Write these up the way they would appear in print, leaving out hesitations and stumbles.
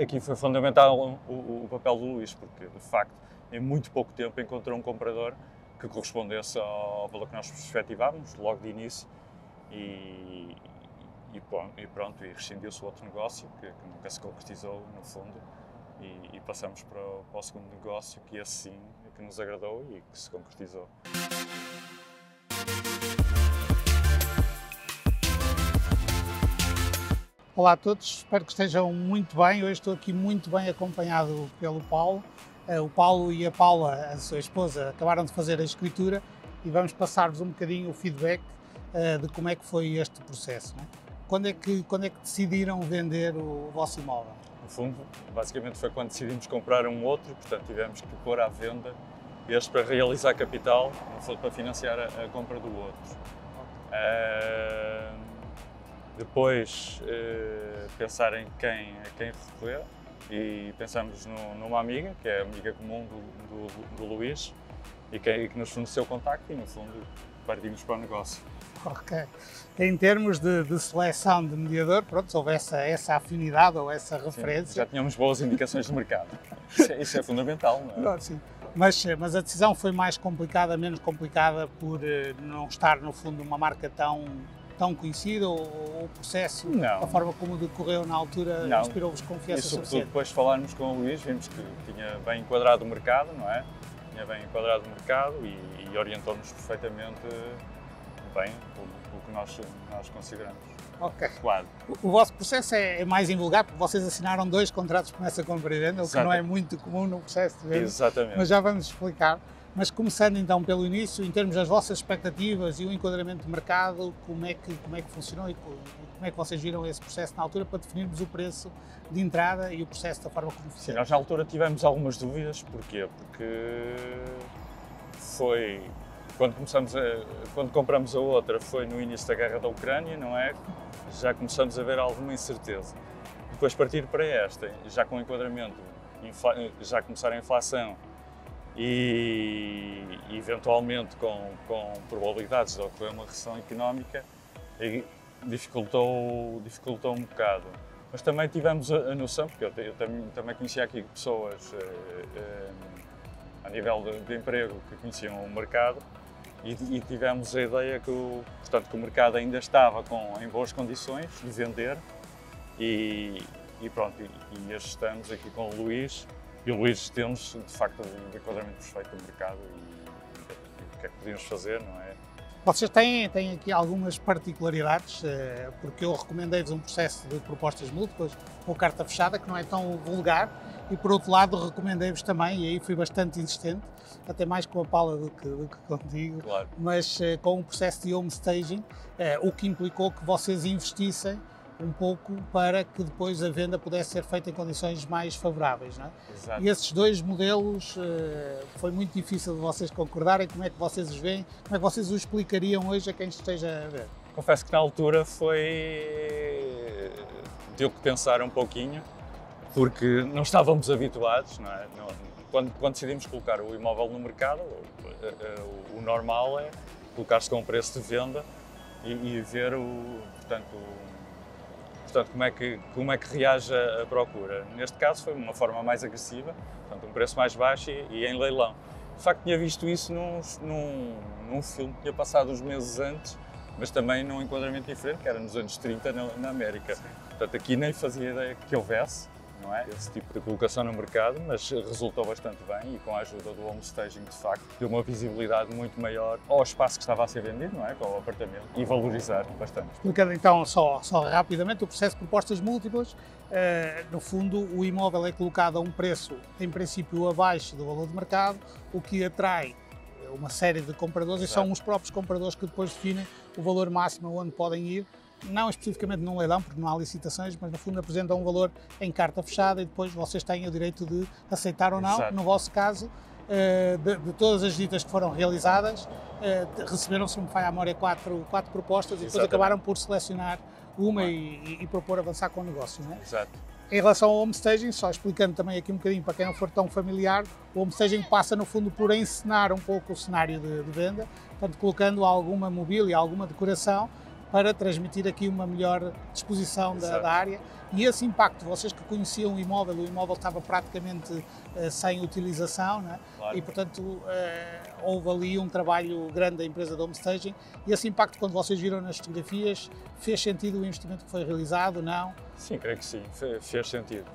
aqui foi fundamental o papel do Luís, porque de facto em muito pouco tempo encontrou um comprador que correspondesse ao valor que nós perspectivávamos logo de início e pronto, e rescindiu-se o outro negócio que nunca se concretizou no fundo e passamos para o segundo negócio, que esse sim é que nos agradou e que se concretizou. Olá a todos, espero que estejam muito bem. Hoje estou aqui muito bem acompanhado pelo Paulo. O Paulo e a Paula, a sua esposa, acabaram de fazer a escritura e vamos passar-vos um bocadinho o feedback de como é que foi este processo. Não é? Quando é que decidiram vender o vosso imóvel? No fundo, basicamente foi quando decidimos comprar um outro, portanto tivemos que pôr à venda este para realizar capital, não foi para financiar a compra do outro. Depois pensar em quem recorrer e pensamos numa amiga, que é a amiga comum do Luís e que nos forneceu o contacto e no fundo partimos para o negócio. Ok. Em termos de seleção de mediador, pronto, houve essa afinidade ou essa referência. Sim, já tínhamos boas indicações de mercado. Isso é fundamental, não é? Sim. Mas a decisão foi mais complicada, menos complicada por não estar no fundo uma marca tão conhecida ou o processo, não. A forma como decorreu na altura, inspirou-vos confiança suficiente? Sobretudo depois de falarmos com o Luís, vimos que tinha bem enquadrado o mercado, não é? Tinha bem enquadrado o mercado e orientou-nos perfeitamente bem o que nós consideramos. Ok. Claro. O vosso processo é mais invulgar, porque vocês assinaram 2 contratos de promessa compra e venda, o que não é muito comum no processo de venda. Exatamente. Mas já vamos explicar. Mas começando então pelo início, em termos das vossas expectativas e o enquadramento de mercado, como é que funcionou e como é que vocês viram esse processo na altura para definirmos o preço de entrada e o processo da forma como funciona? Sim, nós na altura tivemos algumas dúvidas, porquê? Porque foi quando compramos a outra foi no início da guerra da Ucrânia, não é? Já começamos a ver alguma incerteza. Depois partir para esta, já com enquadramento, já começar a inflação e eventualmente com probabilidades de ocorrer uma recessão económica, dificultou um bocado. Mas também tivemos a noção, porque eu também conhecia aqui pessoas a nível de emprego que conheciam o mercado e tivemos a ideia que o mercado ainda estava em boas condições de vender e pronto, e estamos aqui com o Luís. E o Luís temos, de facto, um enquadramento perfeito do mercado e o que é que podíamos fazer, não é? Vocês têm aqui algumas particularidades, porque eu recomendei-vos um processo de propostas múltiplas com carta fechada, que não é tão vulgar, e por outro lado recomendei-vos também, e aí fui bastante insistente, até mais com a Paula do que contigo, claro. Mas com um processo de home staging, o que implicou que vocês investissem um pouco para que depois a venda pudesse ser feita em condições mais favoráveis, não é? Exato. E esses 2 modelos foi muito difícil de vocês concordarem. Como é que vocês os veem? Como é que vocês o explicariam hoje a quem esteja a ver? Confesso que na altura deu que pensar um pouquinho, porque não estávamos habituados, não é? Quando decidimos colocar o imóvel no mercado, o normal é colocar-se com o preço de venda e ver como é que reage a procura. Neste caso foi uma forma mais agressiva, portanto um preço mais baixo e em leilão. De facto tinha visto isso num filme que tinha passado uns meses antes, mas também num enquadramento diferente, que era nos anos 30 na América. Portanto aqui nem fazia ideia que houvesse, não é? Esse tipo de colocação no mercado, mas resultou bastante bem e com a ajuda do home staging, de facto, deu uma visibilidade muito maior ao espaço que estava a ser vendido, não é? Com o apartamento, e valorizar bastante. Explicando então só rapidamente o processo de propostas múltiplas, no fundo o imóvel é colocado a um preço, em princípio, abaixo do valor de mercado, o que atrai uma série de compradores. Exato. E são os próprios compradores que depois definem o valor máximo onde podem ir, não especificamente num leilão, porque não há licitações, mas no fundo apresentam um valor em carta fechada e depois vocês têm o direito de aceitar ou não. Exato. No vosso caso, de todas as visitas que foram realizadas, receberam, se me falha a memória, 4 propostas. Exatamente. E depois acabaram por selecionar uma e propor avançar com o negócio, não é? Exato. Em relação ao home staging, só explicando também aqui um bocadinho para quem não for tão familiar, o home staging passa no fundo por encenar um pouco o cenário de venda, portanto colocando alguma mobília, alguma decoração, para transmitir aqui uma melhor disposição da área. E esse impacto, vocês que conheciam o imóvel estava praticamente sem utilização, né? Claro. E portanto houve ali um trabalho grande da empresa de homestaging, e esse impacto, quando vocês viram nas fotografias, fez sentido o investimento que foi realizado, não? Sim, creio que sim, fez sentido.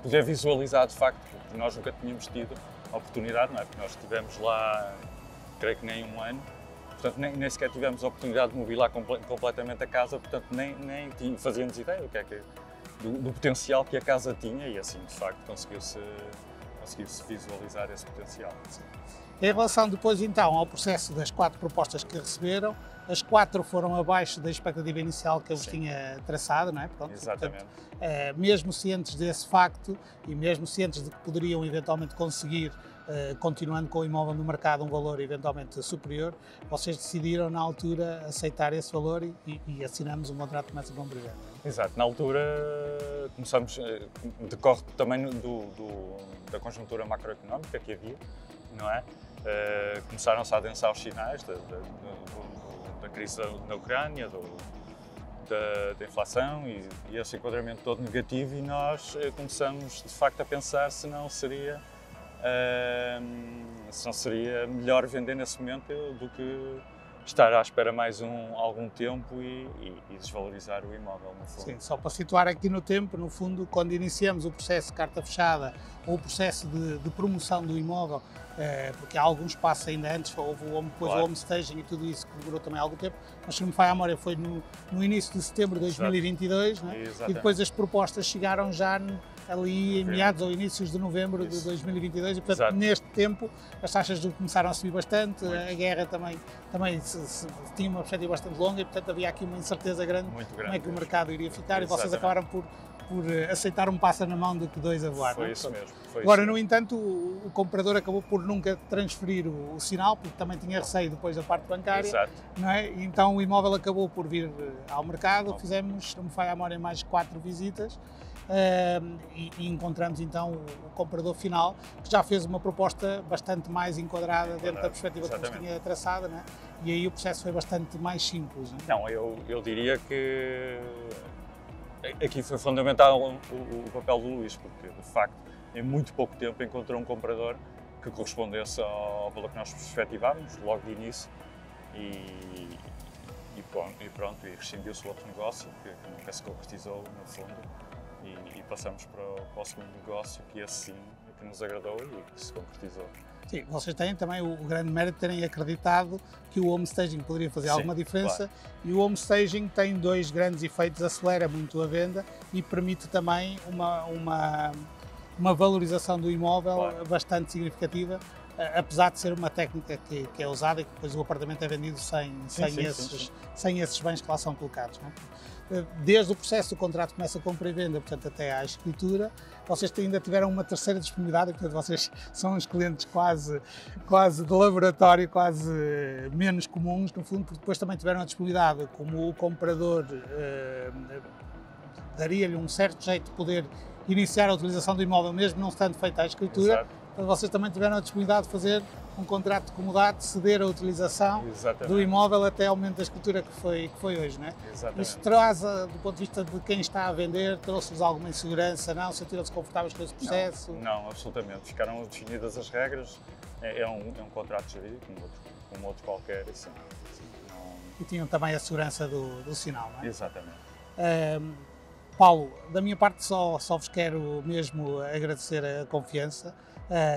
Poder visualizar de facto, porque nós nunca tínhamos tido a oportunidade, não é? Porque nós estivemos lá, creio que nem um ano, portanto nem sequer tivemos a oportunidade de mobilar completamente a casa, portanto nem fazíamos ideia do potencial que a casa tinha, e assim de facto conseguiu-se visualizar esse potencial. Sim. Em relação depois então ao processo das 4 propostas que receberam, as 4 foram abaixo da expectativa inicial que eu vos tinha traçado, não é? Pronto, exatamente. Portanto, mesmo cientes desse facto e mesmo cientes de que poderiam eventualmente conseguir, continuando com o imóvel no mercado, um valor eventualmente superior, vocês decidiram na altura aceitar esse valor e assinamos um contrato de começa com presente. Exato, na altura começamos, decorre também da conjuntura macroeconómica que havia, não é? Começaram-se a adensar os sinais da crise na Ucrânia, da inflação e esse enquadramento todo negativo, e nós começamos de facto a pensar se não seria melhor vender nesse momento do que estar à espera mais algum tempo e desvalorizar o imóvel, no fundo. Sim, só para situar aqui no tempo, no fundo, quando iniciamos o processo de carta fechada ou o processo de promoção do imóvel, porque há algum espaço ainda antes, houve depois o homestaging e tudo isso que demorou também algum tempo, mas se me falha a memória foi no início de setembro de 2022, né? E depois as propostas chegaram já ali em meados ou inícios de novembro de 2022, e portanto neste tempo as taxas começaram a subir bastante, a guerra também tinha uma perspectiva bastante longa, e portanto havia aqui uma incerteza grande como é que o mercado iria ficar, e vocês acabaram por aceitar um pássaro na mão do que 2 a voar. Foi isso mesmo. Agora, no entanto, o comprador acabou por nunca transferir o sinal, porque também tinha receio depois da parte bancária. Exato. Não é? Então o imóvel acabou por vir ao mercado, fizemos, não me falha a memória, mais 4 visitas. E encontramos então o comprador final, que já fez uma proposta bastante mais enquadrada dentro da perspectiva que nos tinha traçada, né? E aí o processo foi bastante mais simples. Né? Não, eu diria que aqui foi fundamental o papel do Luís, porque de facto em muito pouco tempo encontrou um comprador que correspondesse ao valor que nós perspectivávamos logo de início, e pronto, e rescindiu-se o outro negócio que nunca se concretizou no fundo. E passamos para o segundo negócio, que esse sim que nos agradou e que se concretizou. Sim, vocês têm também o grande mérito de terem acreditado que o homestaging poderia fazer alguma diferença, claro. E o homestaging tem 2 grandes efeitos: acelera muito a venda e permite também uma valorização do imóvel bastante significativa, apesar de ser uma técnica que é usada e que depois o apartamento é vendido sem esses bens que lá são colocados. Não é? Desde o processo do contrato começa a compra e venda, portanto até à escritura, vocês ainda tiveram uma terceira disponibilidade, e portanto vocês são uns clientes quase de laboratório, quase menos comuns no fundo, porque depois também tiveram a disponibilidade, como o comprador daria-lhe um certo jeito de poder iniciar a utilização do imóvel mesmo não estando feita a escritura. Exato. Então vocês também tiveram a disponibilidade de fazer um contrato de comodato, ceder a utilização do imóvel até ao momento da escritura que foi hoje, não é? Exatamente. Isso traz, do ponto de vista de quem está a vender, trouxe-vos alguma insegurança, não? Sentiram-se confortáveis com esse processo? Não, absolutamente. Ficaram definidas as regras, é um contrato jurídico, como outro qualquer, assim. E tinham também a segurança do sinal, não é? Exatamente. Paulo, da minha parte só vos quero mesmo agradecer a confiança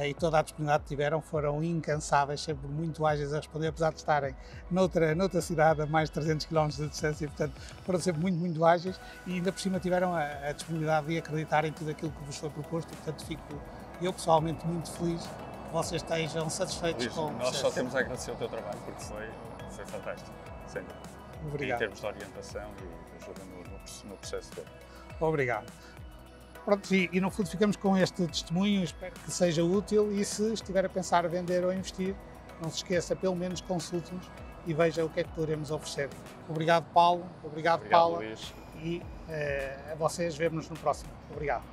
e toda a disponibilidade que tiveram. Foram incansáveis, sempre muito ágeis a responder, apesar de estarem noutra cidade a mais de 300 km de distância, e portanto foram sempre muito ágeis, e ainda por cima tiveram a disponibilidade de acreditar em tudo aquilo que vos foi proposto, e portanto fico eu pessoalmente muito feliz que vocês estejam satisfeitos com o processo. Nós só temos a agradecer o teu trabalho, porque foi fantástico, sem dúvida. Obrigado. Em termos de orientação e ajuda no processo todo. Obrigado. Pronto, e no fundo ficamos com este testemunho, espero que seja útil, e se estiver a pensar a vender ou investir, não se esqueça, pelo menos consulte-nos e veja o que é que poderemos oferecer. Obrigado, Paulo. Obrigado, Paula. Luís. E a vocês, vemo-nos no próximo. Obrigado.